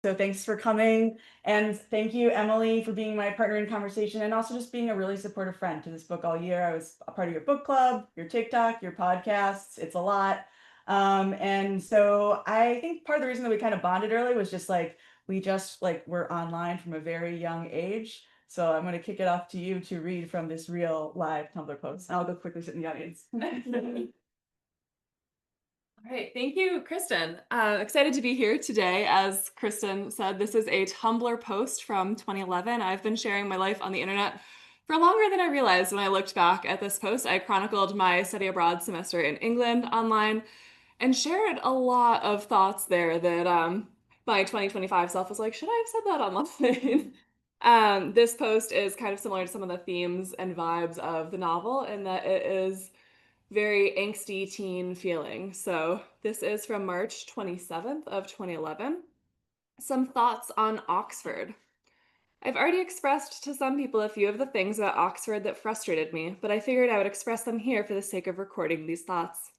So thanks for coming. And thank you, Emily, for being my partner in conversation and also just being a really supportive friend to this book all year. I was a part of your book club, your TikTok, your podcasts. It's a lot. And so I think part of the reason that we kind of bonded early was just like, we just like were online from a very young age. So I'm going to kick it off to you to read from this real live Tumblr post. I'll go quickly sit in the audience. All right, thank you, Kristen. Excited to be here today. As Kristen said, this is a Tumblr post from 2011. I've been sharing my life on the internet for longer than I realized. When I looked back at this post, I chronicled my study abroad semester in England online and shared a lot of thoughts there that my 2025 self was like, should I have said that online? This post is kind of similar to some of the themes and vibes of the novel in that it is very angsty teen feeling. So this is from March 27th of 2011. Some thoughts on Oxford. I've already expressed to some people a few of the things about Oxford that frustrated me, but I figured I would express them here for the sake of recording these thoughts.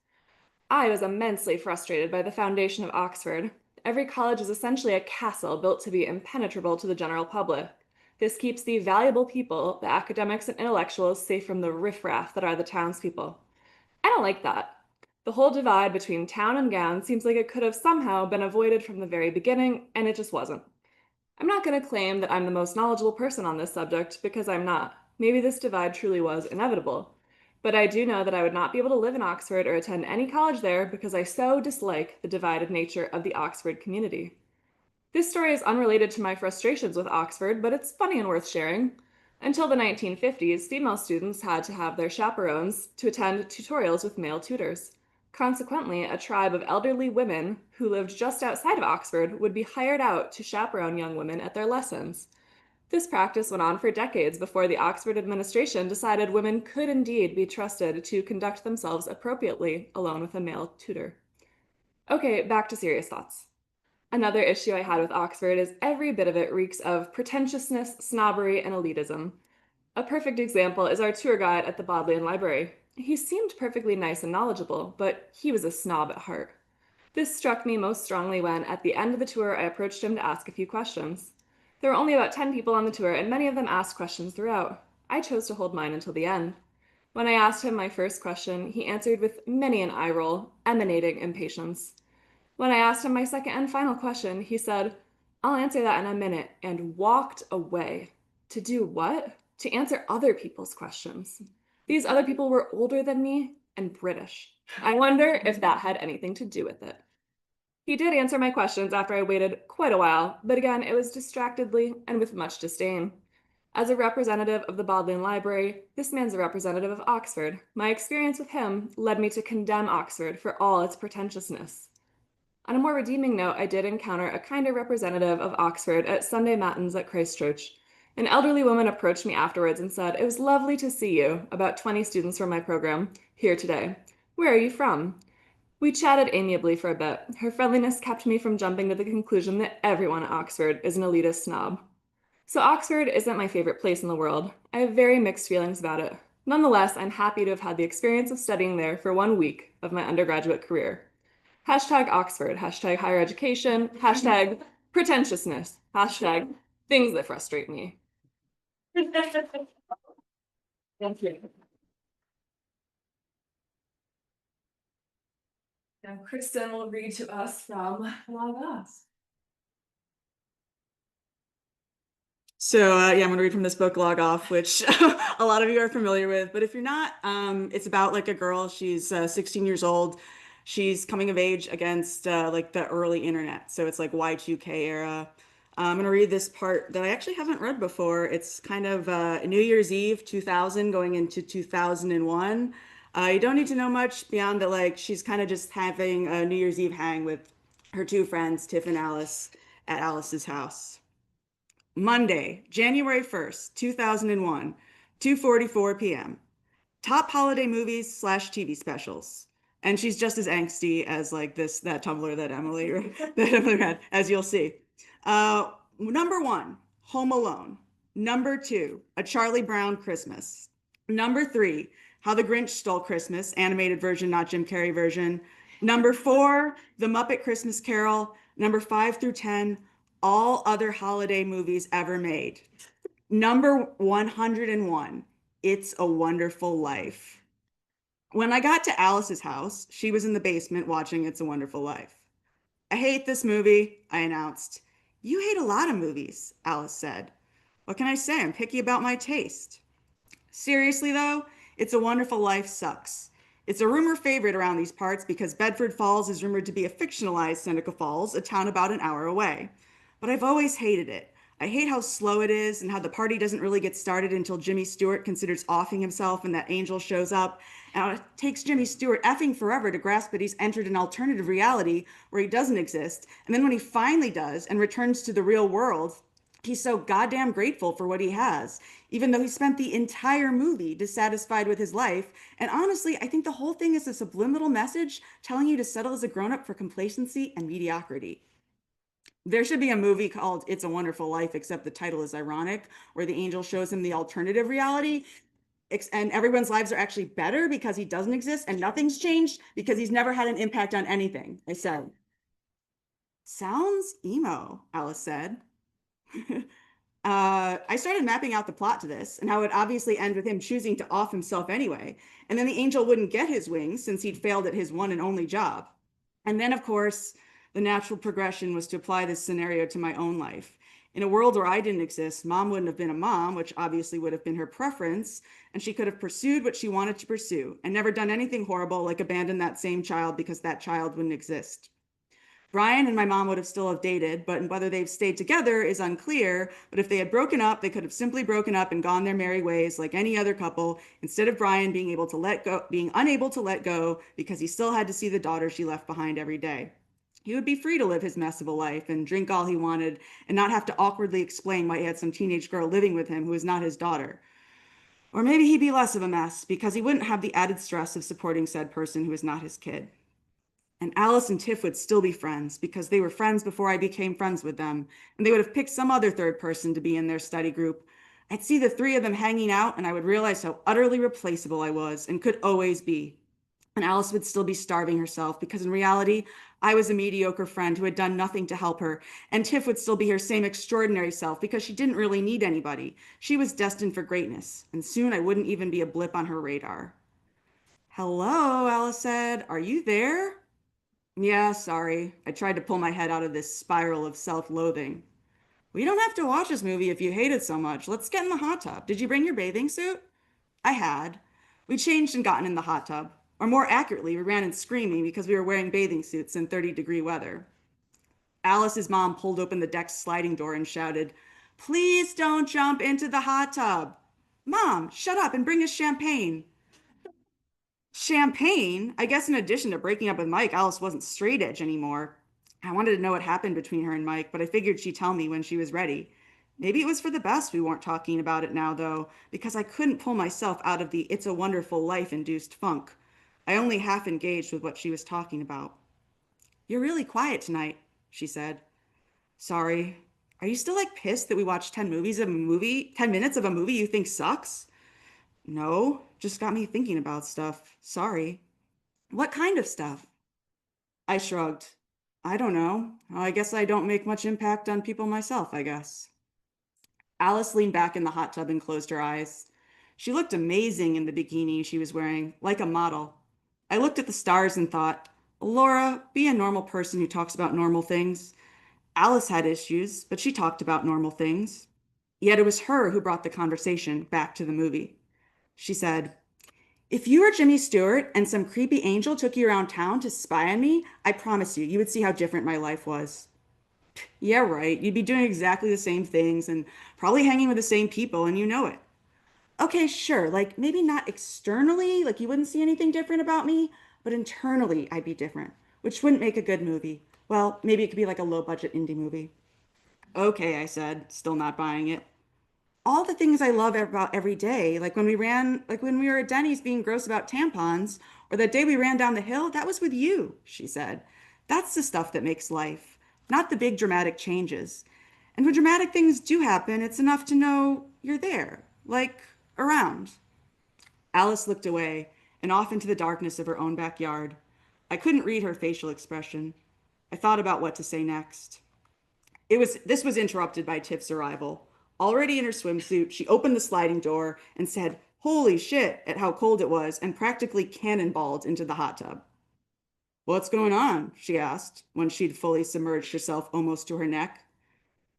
I was immensely frustrated by the foundation of Oxford. Every college is essentially a castle built to be impenetrable to the general public. This keeps the valuable people, the academics and intellectuals, safe from the riffraff that are the townspeople. I don't like that. The whole divide between town and gown seems like it could have somehow been avoided from the very beginning, and it just wasn't. I'm not going to claim that I'm the most knowledgeable person on this subject, because I'm not. Maybe this divide truly was inevitable. But I do know that I would not be able to live in Oxford or attend any college there because I so dislike the divided nature of the Oxford community. This story is unrelated to my frustrations with Oxford, but it's funny and worth sharing. Until the 1950s, female students had to have their chaperones to attend tutorials with male tutors. Consequently, a tribe of elderly women who lived just outside of Oxford would be hired out to chaperone young women at their lessons. This practice went on for decades before the Oxford administration decided women could indeed be trusted to conduct themselves appropriately alone with a male tutor. Okay, back to serious thoughts. Another issue I had with Oxford is every bit of it reeks of pretentiousness, snobbery, and elitism. A perfect example is our tour guide at the Bodleian Library. He seemed perfectly nice and knowledgeable, but he was a snob at heart. This struck me most strongly when, at the end of the tour, I approached him to ask a few questions. There were only about 10 people on the tour, and many of them asked questions throughout. I chose to hold mine until the end. When I asked him my first question, he answered with many an eye roll, emanating impatience. When I asked him my second and final question, he said, I'll answer that in a minute, and walked away. To do what? To answer other people's questions. These other people were older than me and British. I wonder if that had anything to do with it. He did answer my questions after I waited quite a while, but again, it was distractedly and with much disdain. As a representative of the Bodleian Library, this man's a representative of Oxford. My experience with him led me to condemn Oxford for all its pretentiousness. On a more redeeming note, I did encounter a kinder representative of Oxford at Sunday Matins at Christ Church. An elderly woman approached me afterwards and said, It was lovely to see you, about 20 students from my program, here today. Where are you from? We chatted amiably for a bit. Her friendliness kept me from jumping to the conclusion that everyone at Oxford is an elitist snob. So Oxford isn't my favorite place in the world. I have very mixed feelings about it. Nonetheless, I'm happy to have had the experience of studying there for 1 week of my undergraduate career. Hashtag Oxford, hashtag higher education, hashtag pretentiousness, hashtag things that frustrate me. Thank you. Now Kristen will read to us from Log Us. So yeah, I'm gonna read from this book, Log Off, which a lot of you are familiar with, but if you're not, it's about like a girl, she's 16 years old. She's coming of age against like the early internet. So it's like Y2K era. I'm gonna read this part that I actually haven't read before. It's kind of New Year's Eve 2000 going into 2001. You don't need to know much beyond that, like she's kind of just having a New Year's Eve hang with her two friends, Tiff and Alice, at Alice's house. Monday, January 1st, 2001, 2:44 p.m. Top holiday movies slash TV specials. And she's just as angsty as like that Tumblr that Emily read, as you'll see. Number 1, Home Alone. Number 2, A Charlie Brown Christmas. Number 3, How the Grinch Stole Christmas, animated version, not Jim Carrey version. Number 4, The Muppet Christmas Carol. Number 5 through 10, All other holiday movies ever made. Number 101, It's a Wonderful Life. When I got to Alice's house, she was in the basement watching It's a Wonderful Life. I hate this movie, I announced. You hate a lot of movies, Alice said. What can I say? I'm picky about my taste. Seriously, though, It's a Wonderful Life sucks. It's a rumor favorite around these parts because Bedford Falls is rumored to be a fictionalized Seneca Falls, a town about an hour away. But I've always hated it. I hate how slow it is and how the party doesn't really get started until Jimmy Stewart considers offing himself and that angel shows up. And it takes Jimmy Stewart effing forever to grasp that he's entered an alternative reality where he doesn't exist. And then when he finally does and returns to the real world, he's so goddamn grateful for what he has, even though he spent the entire movie dissatisfied with his life. And honestly, I think the whole thing is a subliminal message telling you to settle as a grown up for complacency and mediocrity. There should be a movie called It's a Wonderful Life, except the title is ironic, where the angel shows him the alternative reality and everyone's lives are actually better because he doesn't exist and nothing's changed because he's never had an impact on anything. I said, sounds emo, Alice said. I started mapping out the plot to this and how it would obviously end with him choosing to off himself anyway. And then the angel wouldn't get his wings since he'd failed at his one and only job. And then, of course, the natural progression was to apply this scenario to my own life. In a world where I didn't exist, mom wouldn't have been a mom, which obviously would have been her preference, and she could have pursued what she wanted to pursue and never done anything horrible like abandon that same child because that child wouldn't exist. Brian and my mom would have still have dated, but whether they've stayed together is unclear. But if they had broken up, they could have simply broken up and gone their merry ways like any other couple, instead of Brian being unable to let go because he still had to see the daughter she left behind every day. He would be free to live his mess of a life and drink all he wanted and not have to awkwardly explain why he had some teenage girl living with him who was not his daughter. Or maybe he'd be less of a mess because he wouldn't have the added stress of supporting said person who is not his kid. And Alice and Tiff would still be friends because they were friends before I became friends with them, and they would have picked some other third person to be in their study group. I'd see the three of them hanging out, and I would realize how utterly replaceable I was and could always be. And Alice would still be starving herself because in reality, I was a mediocre friend who had done nothing to help her. And Tiff would still be her same extraordinary self because she didn't really need anybody. She was destined for greatness, and soon I wouldn't even be a blip on her radar. Hello, Alice said. Are you there? Yeah, sorry. I tried to pull my head out of this spiral of self-loathing. We don't have to watch this movie if you hate it so much. Let's get in the hot tub. Did you bring your bathing suit? I had. We changed and gotten in the hot tub. Or more accurately, we ran in screaming because we were wearing bathing suits in 30-degree weather. Alice's mom pulled open the deck's sliding door and shouted, "Please don't jump into the hot tub." Mom, shut up and bring us champagne. Champagne? I guess in addition to breaking up with Mike, Alice wasn't straight edge anymore. I wanted to know what happened between her and Mike, but I figured she'd tell me when she was ready. Maybe it was for the best we weren't talking about it now, though, because I couldn't pull myself out of the It's a Wonderful Life induced funk. I only half engaged with what she was talking about. You're really quiet tonight, she said. Sorry. Are you still like pissed that we watched 10 minutes of a movie you think sucks? No, just got me thinking about stuff. Sorry. What kind of stuff? I shrugged. I don't know. I guess I don't make much impact on people myself, I guess. Alice leaned back in the hot tub and closed her eyes. She looked amazing in the bikini she was wearing, like a model. I looked at the stars and thought, Laura, be a normal person who talks about normal things. Alice had issues, but she talked about normal things. Yet it was her who brought the conversation back to the movie. She said, if you were Jimmy Stewart and some creepy angel took you around town to spy on me, I promise you would see how different my life was. Yeah, right. You'd be doing exactly the same things and probably hanging with the same people, and you know it. Okay, sure. Like maybe not externally, like you wouldn't see anything different about me, but internally I'd be different, which wouldn't make a good movie. Well, maybe it could be like a low budget indie movie. Okay, I said, still not buying it. All the things I love about every day, like when we were at Denny's being gross about tampons, or that day we ran down the hill, that was with you, she said. That's the stuff that makes life, not the big dramatic changes. And when dramatic things do happen, it's enough to know you're there, like around. Alice looked away and off into the darkness of her own backyard. I couldn't read her facial expression. I thought about what to say next. This was interrupted by Tiff's arrival. Already in her swimsuit, she opened the sliding door and said, "Holy shit," at how cold it was, and practically cannonballed into the hot tub. "What's going on?" she asked, when she'd fully submerged herself almost to her neck.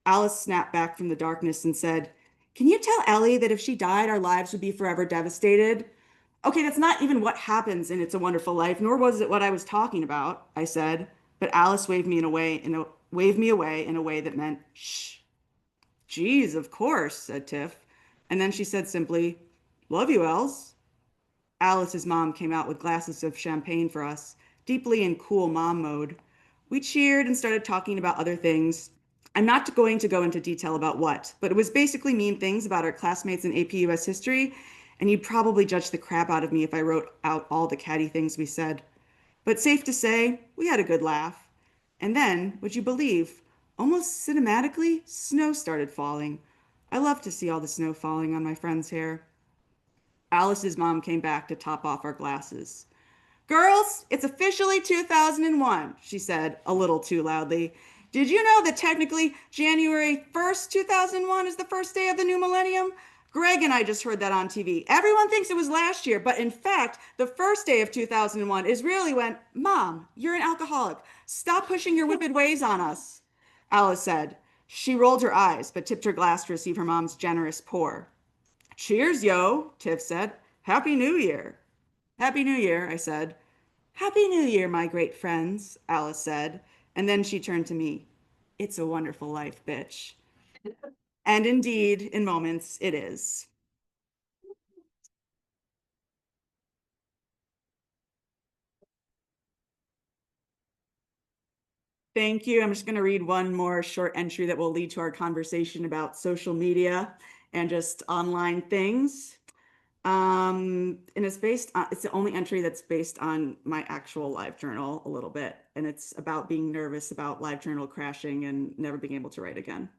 Alice snapped back from the darkness and said, "Can you tell Ellie that if she died, our lives would be forever devastated?" "Okay, that's not even what happens in It's a Wonderful Life, nor was it what I was talking about," I said. But Alice waved me away in a way that meant, "Shh." "Geez, of course," said Tiff. And then she said simply, "Love you, Els." Alice's mom came out with glasses of champagne for us, deeply in cool mom mode. We cheered and started talking about other things. I'm not going to go into detail about what, but it was basically mean things about our classmates in AP US history, and you'd probably judge the crap out of me if I wrote out all the catty things we said. But safe to say, we had a good laugh. And then, would you believe, almost cinematically, snow started falling. I love to see all the snow falling on my friend's hair. Alice's mom came back to top off our glasses. "Girls, it's officially 2001," she said a little too loudly. "Did you know that technically January 1st, 2001 is the first day of the new millennium? Greg and I just heard that on TV. Everyone thinks it was last year, but in fact, the first day of 2001 is really when—" "Mom, you're an alcoholic. Stop pushing your wicked ways on us," Alice said. She rolled her eyes, but tipped her glass to receive her mom's generous pour. "Cheers, yo," Tiff said. "Happy New Year." "Happy New Year," I said. "Happy New Year, my great friends," Alice said. And then she turned to me. "It's a wonderful life, bitch." And indeed, in moments, it is. Thank you. I'm just going to read one more short entry that will lead to our conversation about social media and just online things. And it's the only entry that's based on my actual live journal a little bit. And it's about being nervous about live journal crashing and never being able to write again.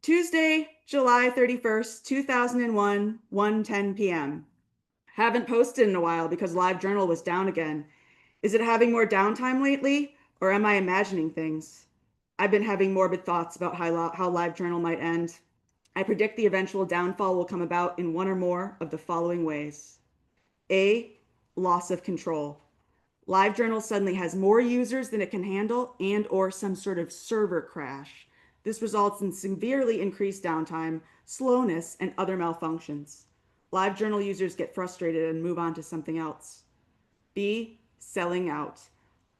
Tuesday, July 31st, 2001, 1:10 p.m. Haven't posted in a while because live journal was down again. Is it having more downtime lately, or am I imagining things? I've been having morbid thoughts about how live journal might end. I predict the eventual downfall will come about in one or more of the following ways. A, loss of control. LiveJournal suddenly has more users than it can handle and/or some sort of server crash. This results in severely increased downtime, slowness, and other malfunctions. LiveJournal users get frustrated and move on to something else. B, selling out.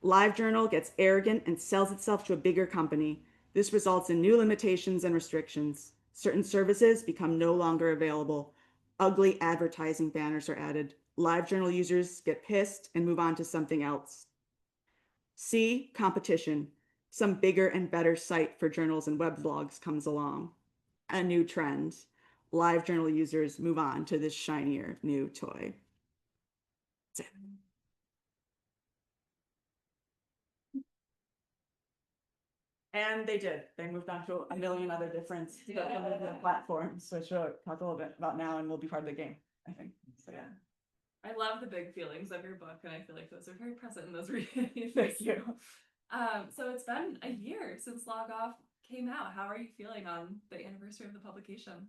LiveJournal gets arrogant and sells itself to a bigger company. This results in new limitations and restrictions. Certain services become no longer available. Ugly advertising banners are added. LiveJournal users get pissed and move on to something else. C, competition. Some bigger and better site for journals and web blogs comes along. A new trend. LiveJournal users move on to this shinier new toy. That's it. And they did. They moved on to a million other different platforms, which we'll talk a little bit about now and will be part of the game, I think. So yeah. I love the big feelings of your book, and I feel like those are very present in those readings. Thank you. So it's been a year since Log Off came out. How are you feeling on the anniversary of the publication?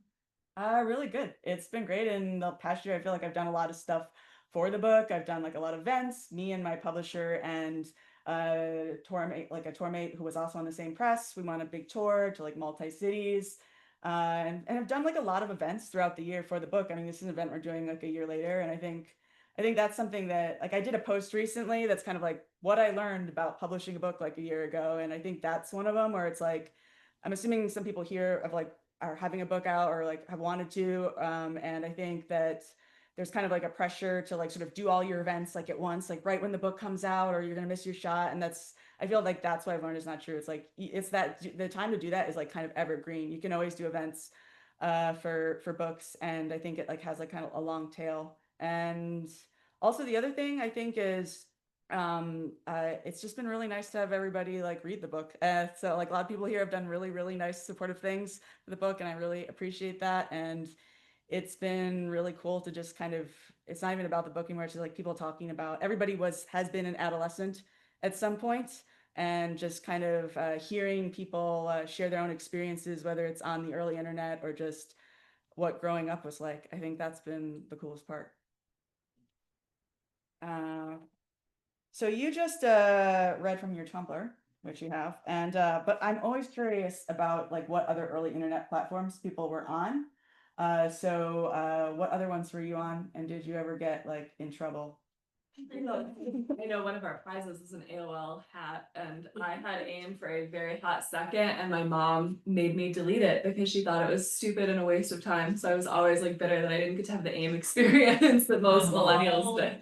Really good. It's been great. In the past year, I feel like I've done a lot of stuff for the book. I've done like a lot of events, me and my publisher and a tour mate who was also on the same press. We went on a big tour to like multi-cities. And I've done like a lot of events throughout the year for the book. I mean, this is an event we're doing like a year later. And I think that's something that like I did a post recently that's kind of like what I learned about publishing a book like a year ago. And I think that's one of them where it's like, I'm assuming some people here have like are having a book out or like have wanted to. And I think that there's kind of like a pressure to like sort of do all your events like at once, like right when the book comes out, or you're gonna miss your shot. And I feel like that's what I've learned is not true. It's like it's that the time to do that is like kind of evergreen. You can always do events for books, and I think it like has like kind of a long tail. And also the other thing I think is it's just been really nice to have everybody like read the book. So like a lot of people here have done really nice supportive things for the book, and I really appreciate that. And it's been really cool to just kind of, it's not even about the book anymore. It's just like people talking about, everybody has been an adolescent at some point. and just kind of hearing people share their own experiences, whether it's on the early internet or just what growing up was like. I think that's been the coolest part. So you just read from your Tumblr, which you have, and but I'm always curious about like what other early internet platforms people were on. What other ones were you on, and did you ever get like in trouble? I know one of our prizes is an AOL hat, and I had AIM for a very hot second, and my mom made me delete it because she thought it was stupid and a waste of time. So I was always like bitter that I didn't get to have the AIM experience that most millennials did.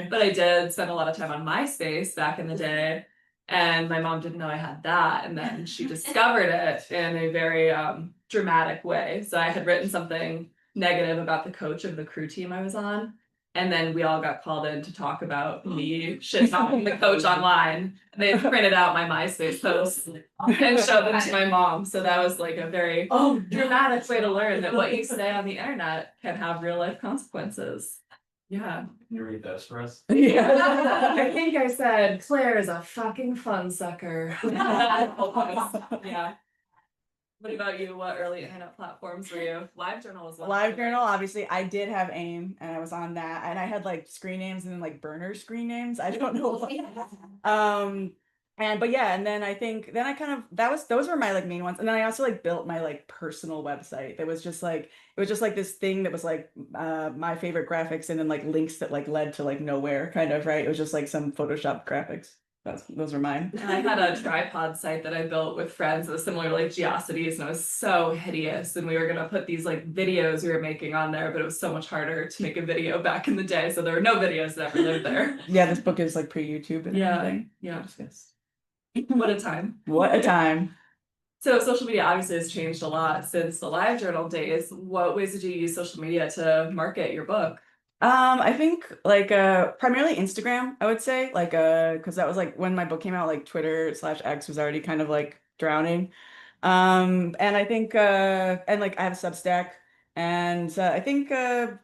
But I did spend a lot of time on MySpace back in the day, and my mom didn't know I had that, and then she discovered it in a very dramatic way. So I had written something negative about the coach of the crew team I was on, and then we all got called in to talk about me shit talking the coach online. They printed out my MySpace posts and showed them to my mom. So that was like a very dramatic way to learn that what you say on the internet can have real life consequences. Yeah. Can you read those for us? Yeah. I think I said Claire is a fucking fun sucker. Yeah. What about you? What early internet platforms were you? LiveJournal was one. LiveJournal, obviously, I did have AIM, and I was on that, and I had like screen names and then like burner screen names. I don't know what. But yeah, and then I think then I kind of those were my like main ones, and then I also like built my like personal website that was just like it was just like this thing that was like my favorite graphics and then like links that like led to like nowhere kind of, right? It was just like some Photoshop graphics. Those were mine. And I had a tripod site that I built with friends that was similar to like Geocities, and it was so hideous. And we were gonna put these like videos we were making on there, but it was so much harder to make a video back in the day, so there were no videos that ever lived there. Yeah, this book is like pre-YouTube and everything. Yeah. What a time. What a time. So social media obviously has changed a lot since the LiveJournal days. What ways did you use social media to market your book? I think like primarily Instagram, I would say, like because that was like when my book came out, like Twitter/X was already kind of like drowning. And I think and like I have a Substack, and I think I'm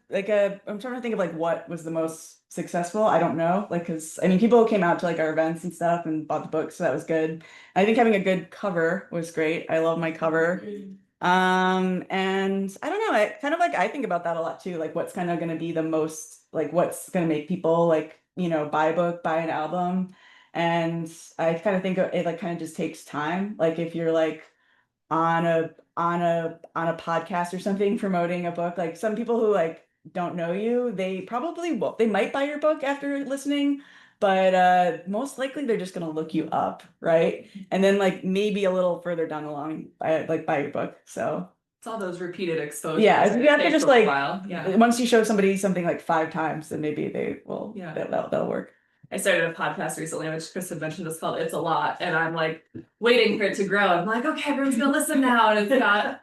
trying to think of like what was the most successful. I don't know, like because I mean people came out to like our events and stuff and bought the book, so that was good. I think having a good cover was great. I love my cover. And I don't know, I kind of like I think about that a lot too, like what's kind of going to be the most like what's going to make people like, buy a book, buy an album. And I kind of think it like kind of just takes time. Like if you're like on a podcast or something promoting a book, like some people who like don't know you, they probably will they might buy your book after listening, but most likely they're just gonna look you up, right? And then like maybe a little further down the line buy your book. So It's all those repeated exposures. yeah, you have to just like yeah. once you show somebody something like 5 times, then maybe they will Yeah. that'll work. I started a podcast recently, which Kristen mentioned, it's called It's a Lot, and I'm like waiting for it to grow. I'm like, okay, everyone's gonna listen now, and it's got a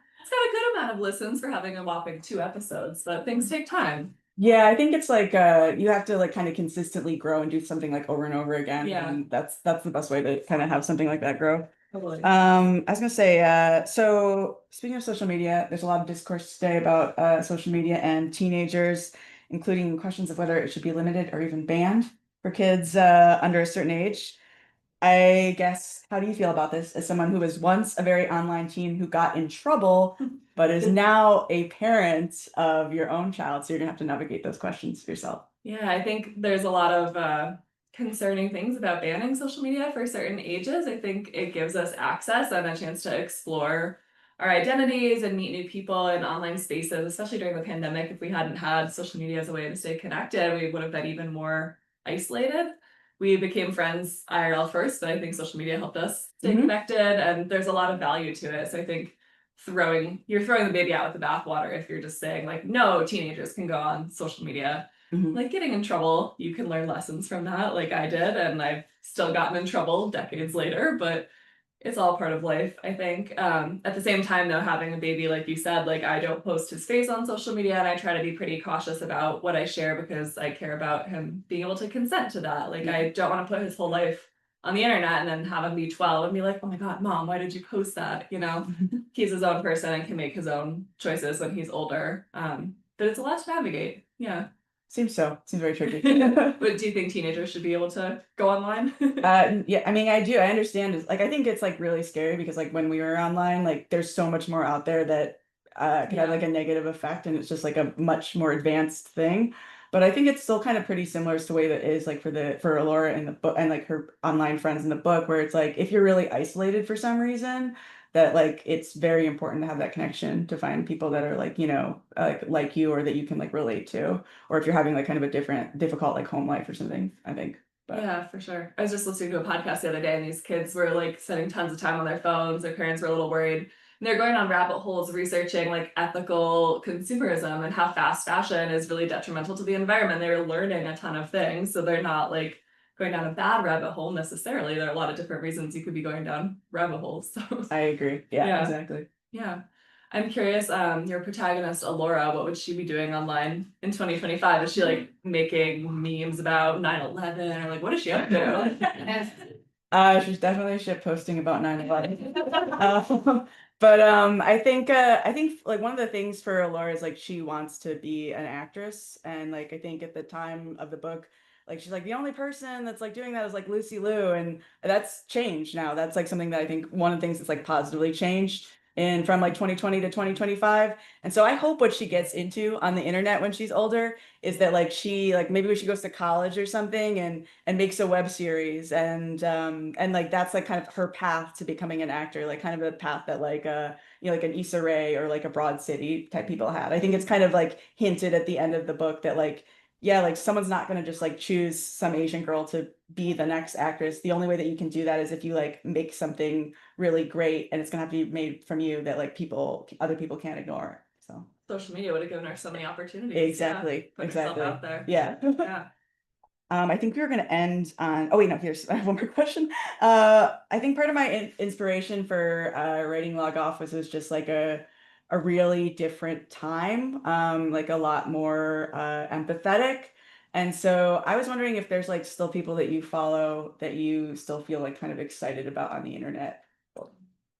good amount of listens for having a whopping 2 episodes, but things take time. Yeah, I think it's like you have to like kind of consistently grow and do something like over and over again. Yeah. And that's the best way to kind of have something like that grow. Totally. I was gonna say, so speaking of social media, there's a lot of discourse today about social media and teenagers, including questions of whether it should be limited or even banned for kids under a certain age. I guess, how do you feel about this as someone who was once a very online teen who got in trouble, but is now a parent of your own child? So you're gonna have to navigate those questions yourself. Yeah, I think there's a lot of concerning things about banning social media for certain ages. I think it gives us access and a chance to explore our identities and meet new people in online spaces, especially during the pandemic. If we hadn't had social media as a way to stay connected, we would have been even more isolated. We became friends IRL first, but I think social media helped us stay connected, and there's a lot of value to it. So I think you're throwing the baby out with the bathwater if you're just saying like, no, teenagers can go on social media. Like getting in trouble, you can learn lessons from that, like I did, and I've still gotten in trouble decades later, but it's all part of life, I think. At the same time, though, having a baby, like you said, like I don't post his face on social media, and I try to be pretty cautious about what I share because I care about him being able to consent to that. Like I don't want to put his whole life on the internet and then have him be 12 and be like, oh my God, mom, why did you post that? He's his own person and can make his own choices when he's older. But it's a lot to navigate. Yeah. Seems so. Seems very tricky. But do you think teenagers should be able to go online? Yeah, I mean, I do. I understand. It's like I think it's like really scary because like when we were online, like there's so much more out there that could have Yeah. like a negative effect, and it's just like a much more advanced thing. But I think it's still kind of pretty similar to the way that is like for Alora in the book and like her online friends in the book, where it's like if you're really isolated for some reason, that like it's very important to have that connection to find people that are like, like you or that you can like relate to, or if you're having like kind of a difficult like home life or something, I think. But Yeah, for sure. I was just listening to a podcast the other day, and these kids were like spending tons of time on their phones. Their parents were a little worried. And they're going on rabbit holes researching like ethical consumerism and how fast fashion is really detrimental to the environment. They were learning a ton of things. So they're not like going down a bad rabbit hole necessarily. There are a lot of different reasons you could be going down rabbit holes. So I agree. Yeah, yeah. exactly. Yeah. I'm curious, your protagonist, Alora, what would she be doing online in 2025? Is she like making memes about 9/11 or like what is she up to? She's definitely shit posting about 9/11. But I think like one of the things for Laura is like she wants to be an actress, and like I think at the time of the book, like she's like the only person that's like doing that is like Lucy Liu, and that's changed now. That's like something that I think one of the things that's like positively changed in from like 2020 to 2025. And so I hope what she gets into on the internet when she's older is that like she like maybe when she goes to college or something and makes a web series and like that's like kind of her path to becoming an actor, like kind of a path that like like an Issa Rae or like a Broad City type people had. I think it's kind of like hinted at the end of the book that like yeah, like someone's not going to just like choose some Asian girl to be the next actress. The only way that you can do that is if you like make something really great, and it's going to have to be made from you that like other people can't ignore. So Social media would have given her so many opportunities. Yeah. exactly, Put herself exactly. out there. Yeah. Yeah. I think we were going to end on, oh wait, no, here's I have one more question. I think part of my inspiration for writing Log Off was just like a really different time, like a lot more empathetic. And so I was wondering if there's like still people that you follow that you still feel like kind of excited about on the internet.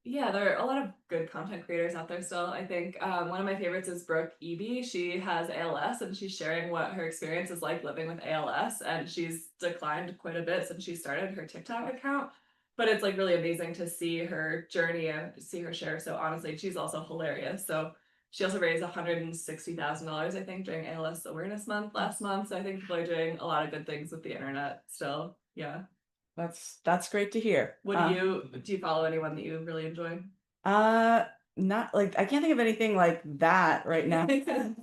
Yeah, there are a lot of good content creators out there still. I think one of my favorites is Brooke Eby. She has ALS and she's sharing what her experience is like living with ALS. And she's declined quite a bit since she started her TikTok account. But it's like really amazing to see her journey and see her share. So honestly, she's also hilarious. So she also raised $160,000, I think, during ALS Awareness Month last month. So I think people are doing a lot of good things with the internet still. Yeah. That's great to hear. What do you follow anyone that you really enjoy? Uh, Not like I can't think of anything like that right now.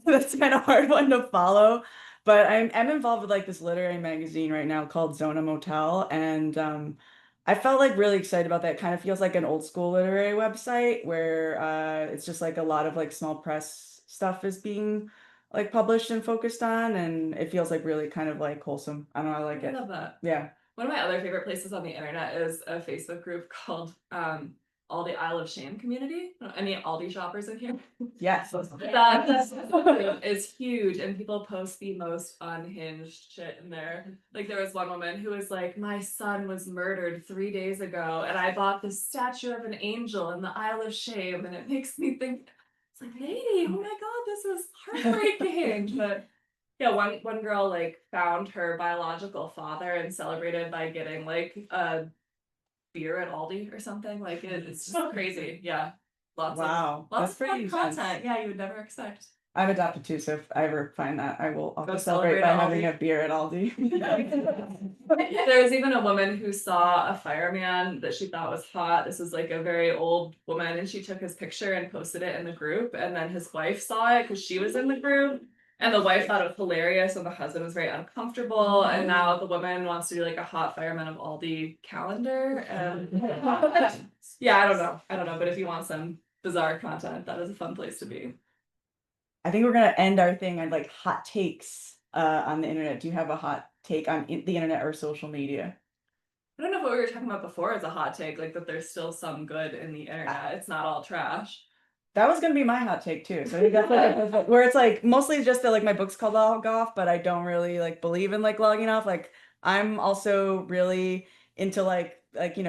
That's kind of hard one to follow. But I'm involved with like this literary magazine right now called Zona Motel, and I felt like really excited about that. It kind of feels like an old school literary website where it's just like a lot of like small press stuff is being like published and focused on, and it feels like really kind of like wholesome. I don't know, I like I it. love that. Yeah. One of my other favorite places on the internet is a Facebook group called Aldi Isle of Shame Community. Any Aldi shoppers in here? Yes. That is huge, and people post the most unhinged shit in there. Like there was one woman who was like, "My son was murdered 3 days ago, and I bought this statue of an angel in the Isle of Shame," and it makes me think, it's like, lady, oh my god, this is heartbreaking. But yeah, one girl like found her biological father and celebrated by getting like a beer at Aldi or something. Like it's just crazy. Yeah. Wow, Lots that's of pretty fun intense. content. Yeah, you would never expect. I'm adopted too, so if I ever find that, I'll Go just celebrate celebrate by at having Aldi. a beer at Aldi. There was even a woman who saw a fireman that she thought was hot. This was like a very old woman, and she took his picture and posted it in the group. And then his wife saw it because she was in the group. And the wife thought it was hilarious, and the husband was very uncomfortable. And now the woman wants to do like a hot fireman of Aldi calendar. And yeah, I don't know. I don't know. But if you want some bizarre content, that is a fun place to be. I think we're gonna end our thing on like hot takes on the internet. Do you have a hot take on the internet or social media? I don't know if what we were talking about before is a hot take, like that there's still some good in the internet. It's not all trash. That was gonna be my hot take too. So I think that's like where it's like mostly just that like my book's called Log Off, but I don't really like believe in like logging off. Like I'm also really into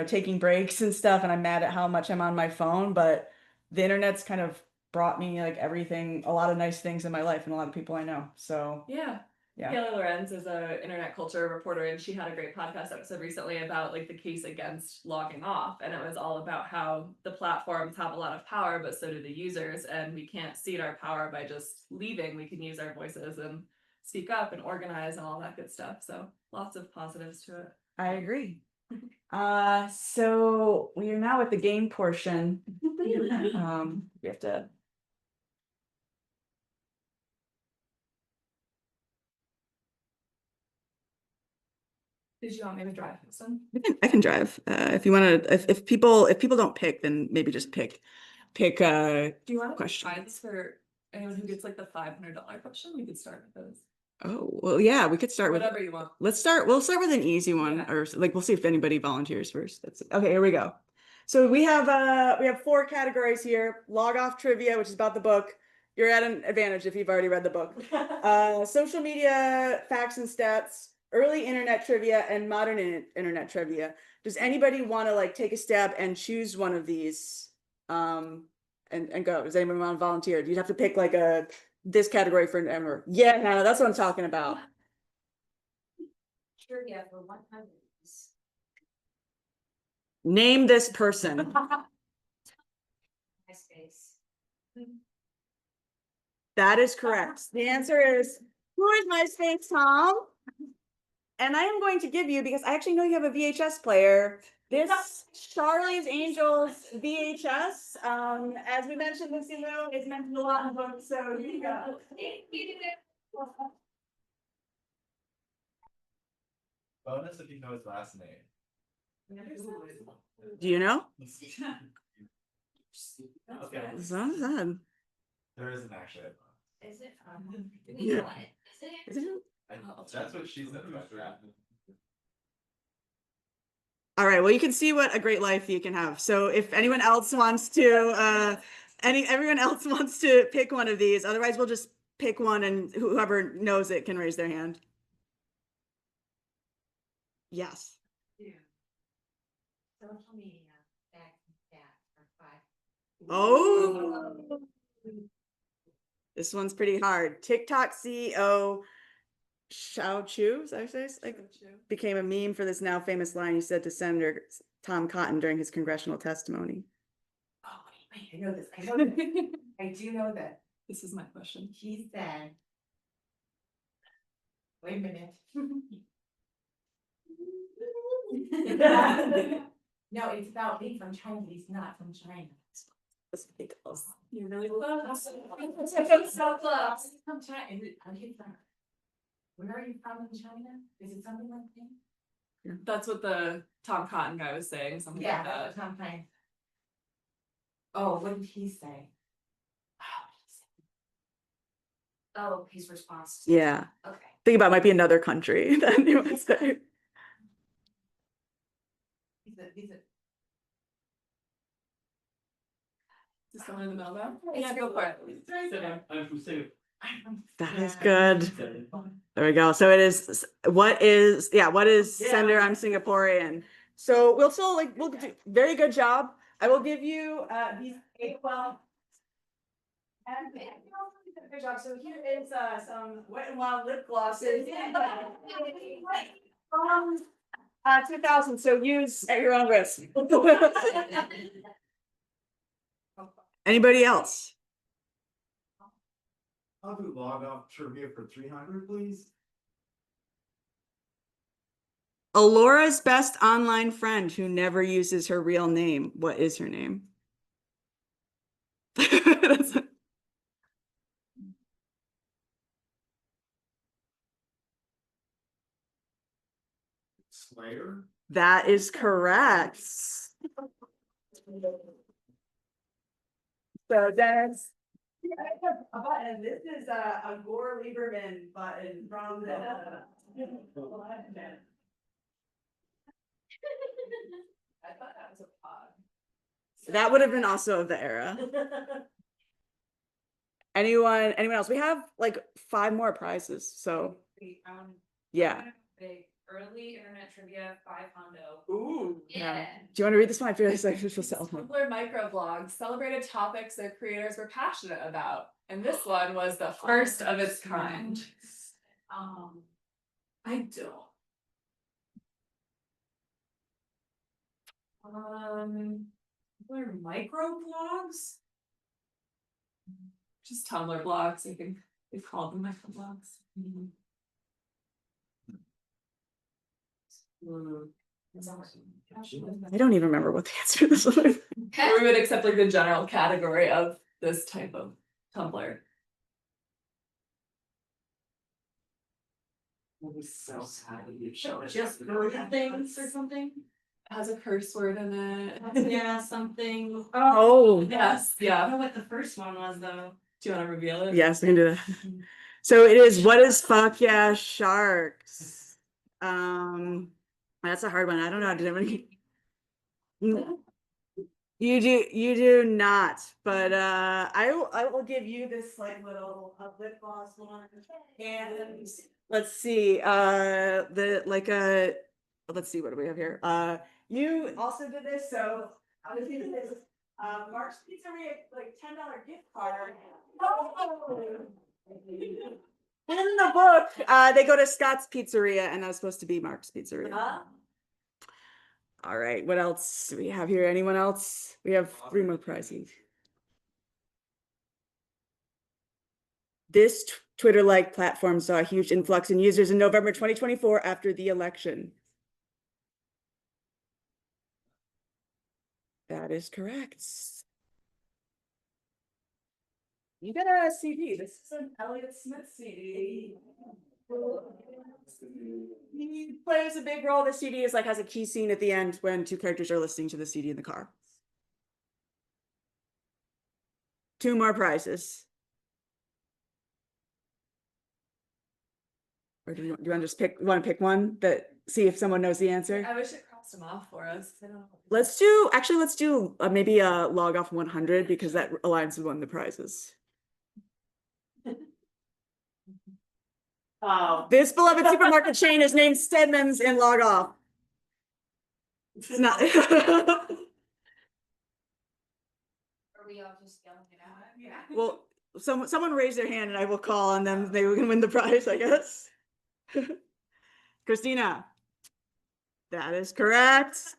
taking breaks and stuff, and I'm mad at how much I'm on my phone, but the internet's kind of brought me like everything, a lot of nice things in my life and a lot of people I know. So Yeah. Yeah. Taylor Lorenz is an internet culture reporter, and she had a great podcast episode recently about like the case against logging off. And it was all about how the platforms have a lot of power, but so do the users. And we can't cede our power by just leaving. We can use our voices and speak up and organize and all that good stuff. So lots of positives to it. I agree. So we are now at the game portion. We have to. Did you want me to drive this one? I can drive. If you want to, if people don't pick, then maybe just pick. Do you want to question. try this for anyone who gets like the $500 question? We could start with those. Oh, well, yeah, we could start with whatever you want. We'll start with an easy one, or like we'll see if anybody volunteers first. That's okay. Here we go. So we have 4 categories here. Log off trivia, which is about the book. You're at an advantage if you've already read the book. Social media facts and stats, early internet trivia, and modern internet trivia. Does anybody want to like take a stab and choose one of these? And go. Does anyone want to volunteer? You'd have to pick like this category for an Emmer. Yeah, Hannah, that's what I'm talking about. Trivia for 100. Name this person. MySpace. That is correct. The answer is, who is MySpace, Tom? And I am going to give you, because I actually know you have a VHS player, this Charlie's Angels VHS. As we mentioned, Lucy Lou is mentioned a lot in the book, so here you go. Bonus if you know his last name. Do you know? Okay. Zan. There isn't actually a bonus. Is it? Yeah. What? Is it? That's what she said about that. All right, well, you can see what a great life you can have. So if anyone else wants to, everyone else wants to pick one of these, otherwise we'll just pick one and whoever knows it can raise their hand. Yes. Yeah. Social media facts and stats for 5. Oh. This one's pretty hard. TikTok CEO Shao Chu, is that what I say? Like, became a meme for this now famous line he said to Senator Tom Cotton during his congressional testimony. Oh, wait, I know this. I know this. I do know that. This is my question. He said, wait a minute. No, it's about being from China, but he's not from China. That's pretty close. You're really close. So close. From China. Is it, are you from? Where are you from in China? Is it something like that? That's what the Tom Cotton guy was saying. Something Yeah, like that. that's what I'm saying. Oh, what did he say? Oh, his response. Yeah. Okay. Think about it, might be another country that you would say. He's a. Is someone in the middle now? Yeah, go for it. Sit down. I'm from Singapore. That is good. There we go. So it is, what is Sender? I'm Singaporean. So we'll do very good job. I will give you these 8, well. Good job. So here is some Wet n Wild lip glosses. 2000. So use at your own risk. Anybody else? I'll do log off trivia for 300, please. Alora's best online friend who never uses her real name. What is her name? Slayer. That is correct. So Dennis, a button. This is a Gore Lieberman button from the. I thought that was a pod. That would have been also of the era. Anyone else? We have like 5 more prizes. So yeah. Big early internet trivia 5 hondo. Ooh. Yeah. Do you want to read this one? I feel like I should sell one. Tumblr microblogs celebrated topics their creators were passionate about, and this one was the first of its kind. I don't. What are micro blogs? Just Tumblr blogs, I think they've called them micro blogs. I don't even remember what the answer to this was. We would accept like the general category of this type of Tumblr. So sad. Just things or something. Has a curse word in it. Yeah, something. Oh, Yes, I yeah. don't know what the first one was though. Do you want to reveal it? yes, we can do that. So it is, what is fuck yeah sharks? That's a hard one. I don't know. Did anybody? You do not, but I will give you this like little lip gloss one. And let's see, let's see, what do we have here? You also did this, so I was thinking this, Mark's Pizzeria, like $10 gift card. In the book, they go to Scott's Pizzeria, and that was supposed to be Mark's Pizzeria. All right, what else do we have here? Anyone else? We have 3 more prizes. This Twitter-like platform saw a huge influx in users in November 2024 after the election. That is correct. You got a CD. This is an Elliott Smith CD. He plays a big role. The CD is like has a key scene at the end when 2 characters are listening to the CD in the car. 2 more prizes. Or do you want to just pick one that see if someone knows the answer? I wish it crossed them off for us. I don't know. Let's do maybe a log off 100 because that aligns with one of the prizes. This beloved supermarket chain is named Stedman's in log off. It's not. Are we all just yelling it out? Yeah. Well, someone raise their hand and I will call on them. They can win the prize, I guess. Christina. That is correct.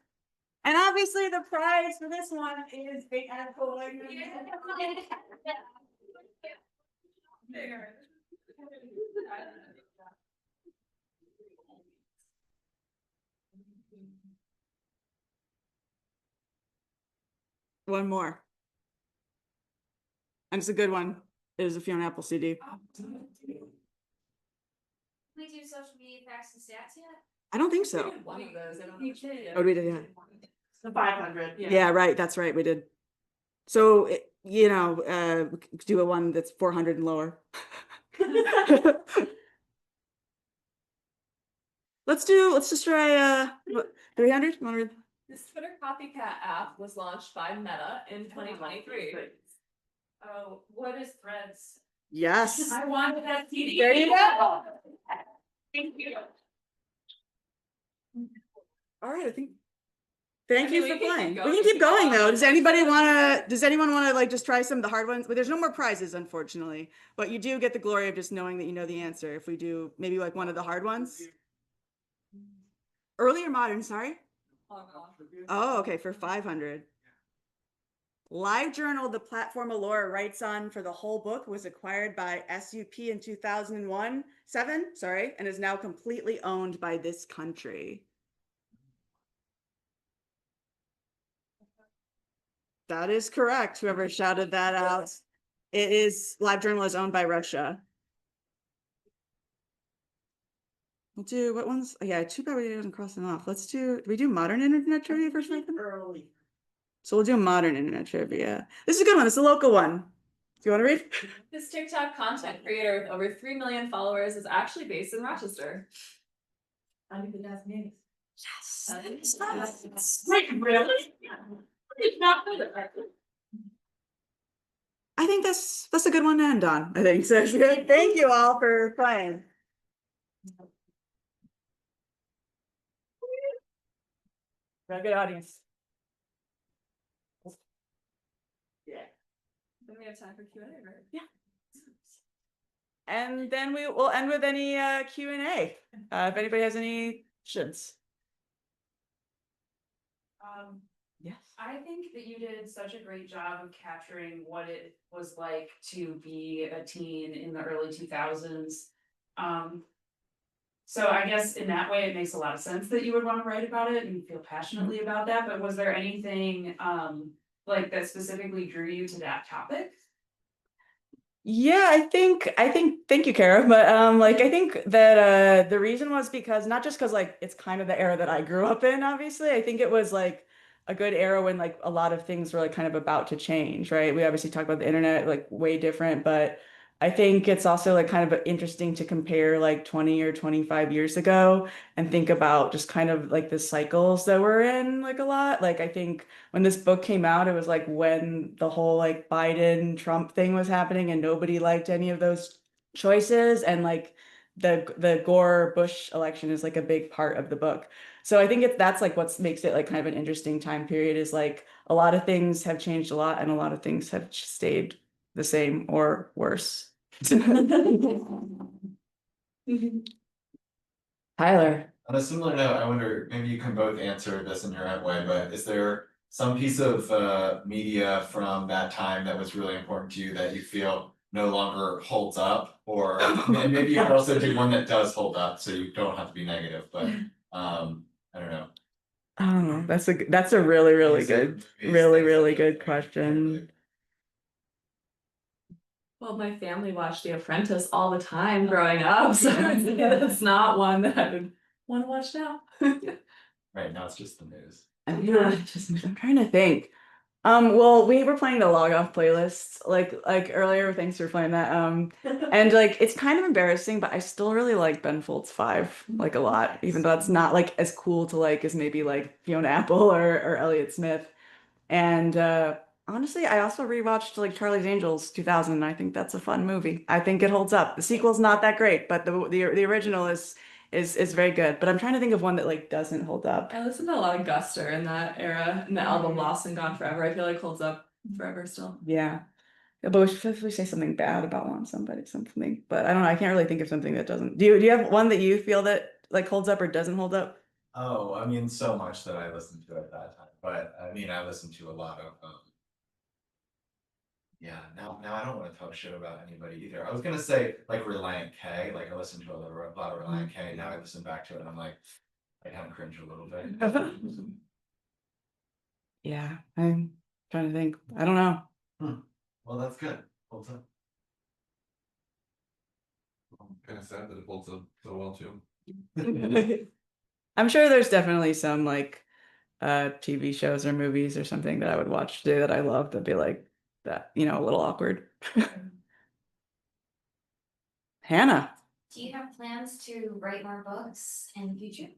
And obviously the prize for this one is a one more. And it's a good one. It is a Fiona Apple CD. We do social media facts and stats yet? I don't think so. One of those. I don't know. Oh, we did, yeah. The 500. Yeah, right. That's right. We did. So, we could do a one that's 400 and lower. Let's just try 300. This Twitter copycat app was launched by Meta in 2023. Oh, what is Threads? Yes. I wanted that CD. There you go. Thank you. All right, I think. Thank I you mean, for we can playing. keep We going can keep if you going want. though. Does anyone want to like just try some of the hard ones? But there's no more prizes, unfortunately. But you do get the glory of just knowing that you know the answer. If we do maybe like one of the hard ones. Early or modern, sorry? Oh, okay, for 500. LiveJournal, the platform Alora writes on for the whole book, was acquired by SUP in 2007, and is now completely owned by this country. That is correct. Whoever shouted that out. It is, LiveJournal is owned by Russia. We'll do, what ones? Oh, yeah, too bad we didn't cross them off. Do we do modern internet trivia for a second? Early. So we'll do modern internet trivia. This is a good one. It's a local one. Do you want to read? This TikTok content creator with over 3 million followers is actually based in Rochester. I think that's me. Yes. Really? It's not good. I think that's a good one to end on. I think so. Thank you all for playing. Got a good audience. Then we have time for Q&A, right? Yeah. And then we will end with any Q&A, if anybody has any questions. Yes. I think that you did such a great job of capturing what it was like to be a teen in the early 2000s. So I guess in that way, it makes a lot of sense that you would want to write about it and feel passionately about that, but was there anything like that specifically drew you to that topic? Yeah, I think thank you, Kara. But like I think that the reason was because not just because like it's kind of the era that I grew up in, obviously. I think it was like a good era when like a lot of things were like kind of about to change, right? We obviously talk about the internet like way different, but I think it's also like kind of interesting to compare like 20 or 25 years ago and think about just kind of like the cycles that we're in like a lot. Like I think when this book came out, it was like when the whole like Biden Trump thing was happening and nobody liked any of those choices. And like the Gore Bush election is like a big part of the book. So I think that's like what makes it like kind of an interesting time period is like a lot of things have changed a lot and a lot of things have stayed the same or worse. Tyler. On a similar note, I wonder, maybe you can both answer this in your own way, but is there some piece of media from that time that was really important to you that you feel no longer holds up? Or maybe you could also do one that does hold up, so you don't have to be negative, but I don't know. I don't know. That's a really, really good, really, really good question. Well, my family watched The Apprentice all the time growing up, so it's not one that I would want to watch now. Right now, it's just the news. I'm trying to think. Well, we were playing the log off playlist like earlier. Thanks for playing that. And like it's kind of embarrassing, but I still really like Ben Folds 5 like a lot, even though it's not like as cool to like as maybe like Fiona Apple or Elliott Smith. And honestly, I also rewatched like Charlie's Angels 2000. And I think that's a fun movie. I think it holds up. The sequel's not that great, but the original is very good. But I'm trying to think of one that like doesn't hold up. I listened to a lot of Guster in that era, and the album Lost and Gone Forever, I feel like holds up forever still. Yeah. But if we say something bad about something, but I don't know. I can't really think of something that doesn't. Do you have one that you feel that like holds up or doesn't hold up? Oh, I mean, so much that I listened to at that time, but I mean, I listened to a lot of yeah, now I don't want to talk shit about anybody either. I was gonna say like Reliant K, like I listened to a lot of Reliant K, now I listen back to it and I'm like, I kind of cringe a little bit. Yeah, I'm trying to think. I don't know. Well, that's good. Holds up. I'm kind of sad that it holds up so well too. I'm sure there's definitely some like TV shows or movies or something that I would watch today that I love that'd be like that, a little awkward. Hannah. Do you have plans to write more books in the future?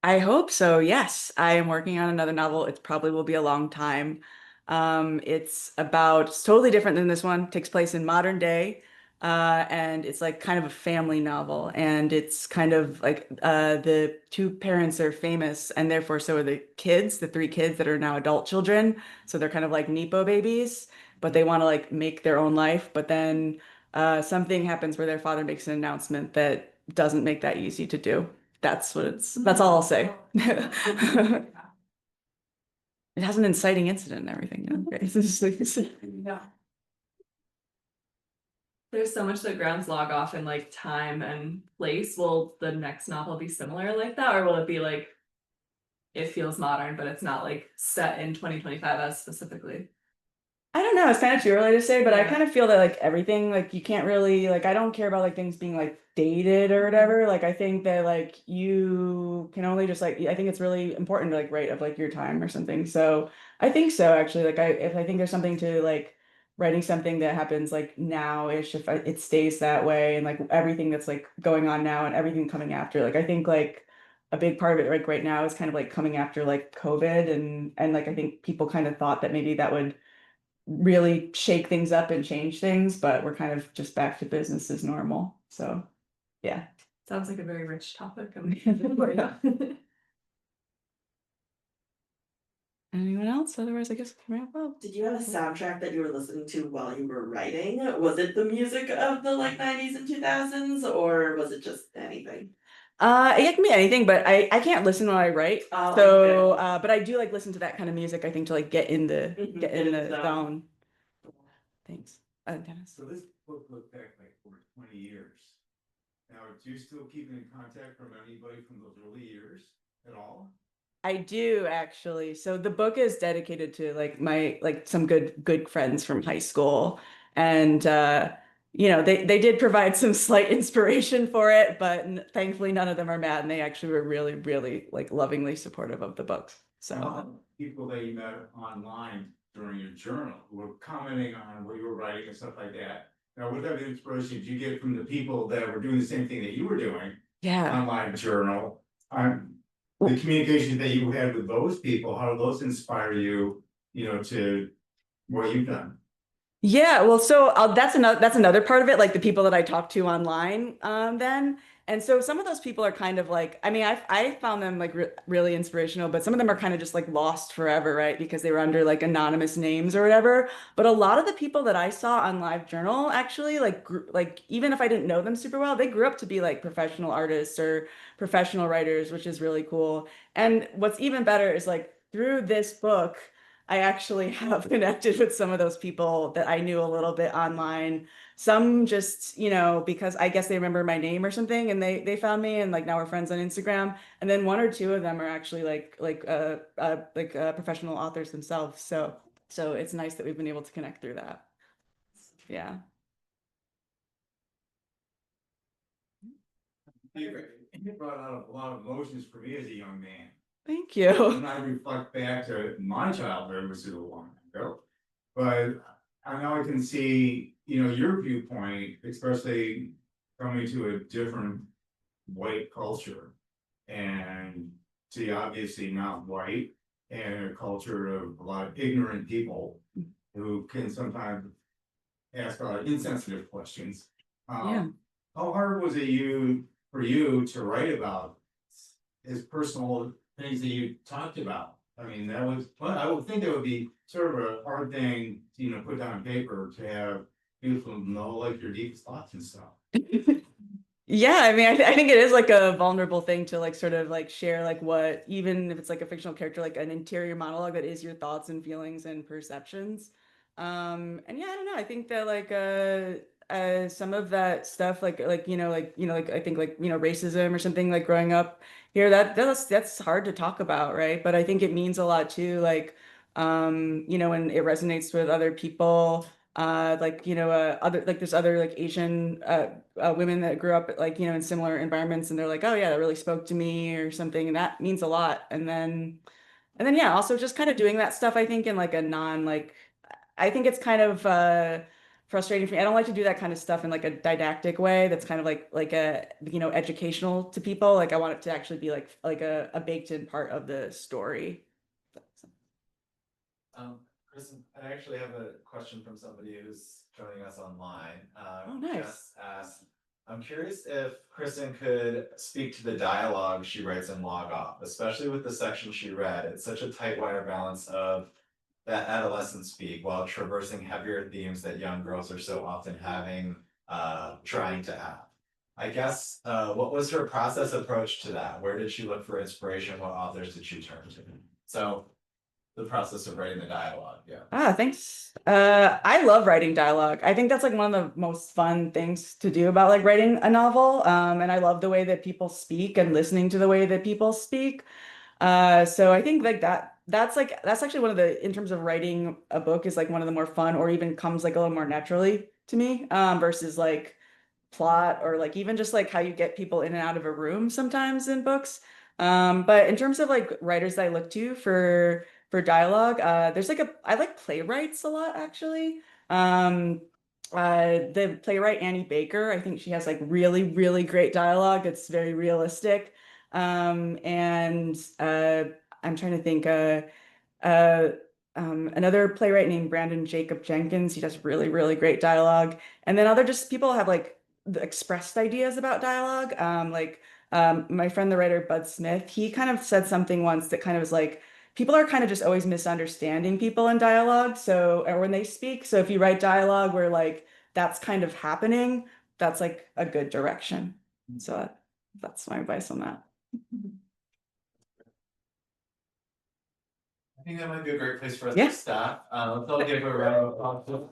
I hope so. Yes, I am working on another novel. It probably will be a long time. It's totally different than this one. Takes place in modern day, and it's like kind of a family novel. And it's kind of like the two parents are famous, and therefore so are the kids, the three kids that are now adult children. So they're kind of like Nepo babies, but they want to like make their own life. But then something happens where their father makes an announcement that doesn't make that easy to do. That's all I'll say. It has an inciting incident and everything. Yeah. There's so much that grounds log off in like time and place. Will the next novel be similar like that, or will it be like it feels modern, but it's not like set in 2025 as specifically? I don't know. It's kind of too early to say, but I Yeah. kind of feel that like everything, like you can't really like I don't care about like things being like dated or whatever. Like I think that like you can only just like I think it's really important to like write of like your time or something. So I think so actually. Like if I think there's something to like writing something that happens like now-ish, if it stays that way and like everything that's like going on now and everything coming after. Like I think like a big part of it like right now is kind of like coming after like COVID and like I think people kind of thought that maybe that would really shake things up and change things, but we're kind of just back to business as normal. So, yeah. Sounds like a very rich topic. Yeah. Anyone else? Otherwise, I guess we can wrap up. Did you have a soundtrack that you were listening to while you were writing? Was it the music of the like 90s and 2000s, or was it just anything? It can be anything, but I can't listen when I write. Oh, So, okay. but I do like listen to that kind of music, I think, to like get in the Get in the zone. zone. Thanks. Dennis. So this book goes back like over 20 years. Now, do you still keep in contact from anybody from those early years at all? I do actually. So the book is dedicated to like my like some good friends from high school. And you know, they did provide some slight inspiration for it, but thankfully none of them are mad and they actually were really like lovingly supportive of the book. So People that you met online during your journal who were commenting on what you were writing and stuff like that. Now, what type of inspiration did you get from the people that were doing the same thing that you were doing? yeah. Online journal. The communication that you had with those people, how do those inspire you, to what you've done? Yeah, well, so that's another part of it, like the people that I talk to online, then. And so some of those people are kind of like, I mean, I found them like really inspirational, but some of them are kind of just like lost forever, right? Because they were under like anonymous names or whatever. But a lot of the people that I saw on LiveJournal actually like even if I didn't know them super well, they grew up to be like professional artists or professional writers, which is really cool. And what's even better is like through this book. I actually have connected with some of those people that I knew a little bit online. Some just, you know, because I guess they remember my name or something and they found me and like now we're friends on Instagram. And then one or two of them are actually like professional authors themselves. So it's nice that we've been able to connect through that. Yeah. You brought out a lot of emotions for me as a young man. Thank you. When I reflect back to my childhood, which is a long time ago, but I now I can see, your viewpoint, especially coming to a different white culture. And see, obviously not white, and a culture of a lot of ignorant people who can sometimes ask a lot of insensitive questions. Yeah. How hard was it for you to write about his personal things that you talked about? I mean, I would think that would be sort of a hard thing to, put down on paper to have people know like your deepest thoughts and stuff. Yeah, I mean, I think it is like a vulnerable thing to like sort of like share like what, even if it's like a fictional character, like an interior monologue that is your thoughts and feelings and perceptions. And yeah, I don't know. I think that like some of that stuff like I think like racism or something like growing up here that's hard to talk about, right? But I think it means a lot too, like when it resonates with other people. Other like there's other like Asian women that grew up like in similar environments and they're like, oh yeah, that really spoke to me or something, and that means a lot. And then yeah, also just kind of doing that stuff I think in like a non like I think it's kind of frustrating for me. I don't like to do that kind of stuff in like a didactic way that's kind of like a educational to people. Like I want it to actually be like a baked in part of the story. Kristen, I actually have a question from somebody who's joining us online. Oh, nice. Just asked, I'm curious if Kristen could speak to the dialogue she writes in Log Off, especially with the section she read. It's such a tight wire balance of that adolescent speak while traversing heavier themes that young girls are so often trying to have. I guess, what was her process approach to that? Where did she look for inspiration? What authors did she turn to? So the process of writing the dialogue, yeah. Thanks. I love writing dialogue. I think that's like one of the most fun things to do about like writing a novel. And I love the way that people speak and listening to the way that people speak. So I think like that's actually one of the, in terms of writing a book, is like one of the more fun or even comes like a little more naturally to me, versus like plot or like even just like how you get people in and out of a room sometimes in books. But in terms of like writers that I look to for dialogue, I like playwrights a lot actually. The playwright Annie Baker, I think she has like really great dialogue. It's very realistic. And I'm trying to think another playwright named Brandon Jacob Jenkins. He does really great dialogue. And then other just people have like expressed ideas about dialogue. My friend, the writer Bud Smith, he kind of said something once that kind of was like, people are kind of just always misunderstanding people in dialogue. So, or when they speak. So if you write dialogue where like that's kind of happening, that's like a good direction. So that's my advice on that. I think that might be a great place for us Yeah. to stop. Let's all give a round of applause.